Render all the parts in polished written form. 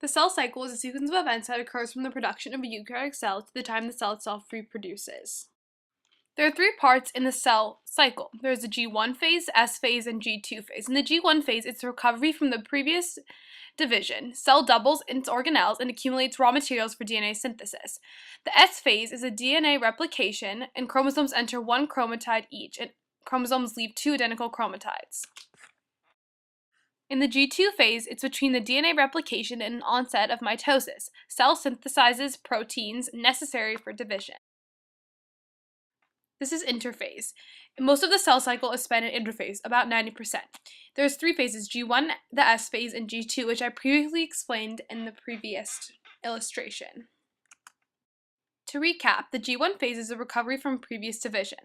The cell cycle is a sequence of events that occurs from the production of a eukaryotic cell to the time the cell itself reproduces. There are three parts in the cell cycle. There's the G1 phase, S phase, and G2 phase. In the G1 phase, it's recovery from the previous division. Cell doubles its organelles and accumulates raw materials for DNA synthesis. The S phase is a DNA replication, and chromosomes enter one chromatide each, and chromosomes leave two identical chromatides. In the G2 phase, it's between the DNA replication and onset of mitosis. Cell synthesizes proteins necessary for division. This is interphase. Most of the cell cycle is spent in interphase, about 90%. There's three phases, G1, the S phase, and G2, which I previously explained in the previous illustration. To recap, the G1 phase is a recovery from previous division.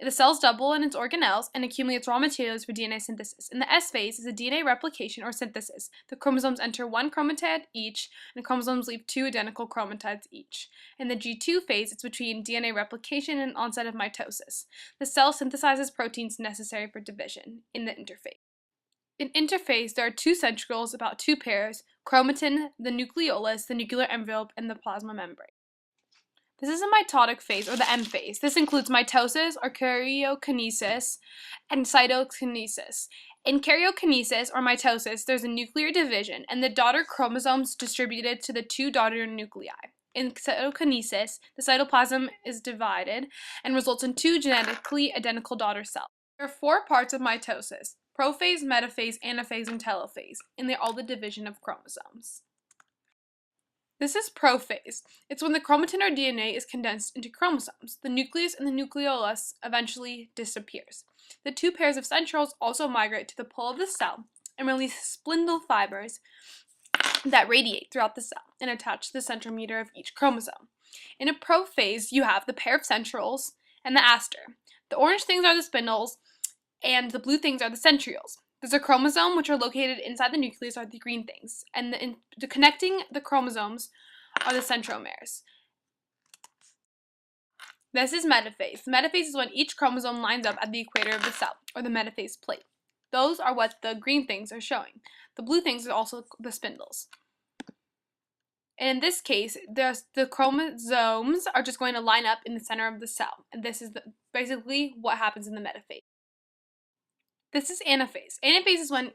The cells double in its organelles and accumulates raw materials for DNA synthesis. In the S phase is a DNA replication or synthesis. The chromosomes enter one chromatide each, and the chromosomes leave two identical chromatides each. In the G2 phase, it's between DNA replication and onset of mitosis. The cell synthesizes proteins necessary for division in the interphase. In interphase, there are two centrioles, about two pairs, chromatin, the nucleolus, the nuclear envelope, and the plasma membrane. This is a mitotic phase, or the M phase. This includes mitosis, or karyokinesis, and cytokinesis. In karyokinesis, or mitosis, there's a nuclear division, and the daughter chromosomes distributed to the two daughter nuclei. In cytokinesis, the cytoplasm is divided and results in two genetically identical daughter cells. There are four parts of mitosis: prophase, metaphase, anaphase, and telophase, and they're all the division of chromosomes. This is prophase. It's when the chromatin or DNA is condensed into chromosomes. The nucleus and the nucleolus eventually disappears. The two pairs of centrioles also migrate to the pole of the cell and release spindle fibers that radiate throughout the cell and attach to the centromere of each chromosome. In a prophase, you have the pair of centrioles and the aster. The orange things are the spindles, and the blue things are the centrioles. There's a chromosome, which are located inside the nucleus, are the green things, and the connecting the chromosomes are the centromeres. This is metaphase. Metaphase is when each chromosome lines up at the equator of the cell, or the metaphase plate. Those are what the green things are showing. The blue things are also the spindles. And in this case, the chromosomes are just going to line up in the center of the cell, and this is basically what happens in the metaphase. This is anaphase. Anaphase is when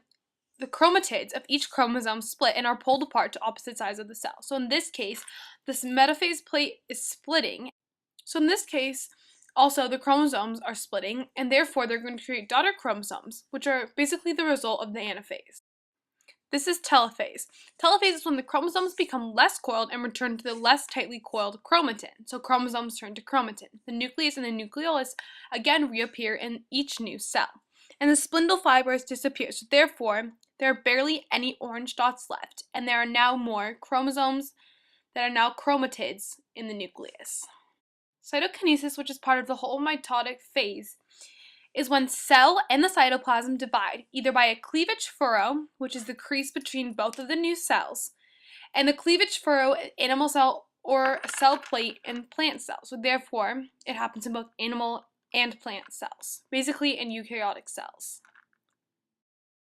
the chromatids of each chromosome split and are pulled apart to opposite sides of the cell. So in this case, this metaphase plate is splitting. So in this case, also the chromosomes are splitting, and therefore they're going to create daughter chromosomes, which are basically the result of the anaphase. This is telophase. Telophase is when the chromosomes become less coiled and return to the less tightly coiled chromatin. So chromosomes turn to chromatin. The nucleus and the nucleolus again reappear in each new cell. And the spindle fibers disappear, so therefore there are barely any orange dots left, and there are now more chromosomes that are now chromatids in the nucleus. Cytokinesis, which is part of the whole mitotic phase, is when cell and the cytoplasm divide, either by a cleavage furrow, which is the crease between both of the new cells, and the cleavage furrow in animal cell or a cell plate in plant cells. So therefore, it happens in both animal and plant cells, basically in eukaryotic cells.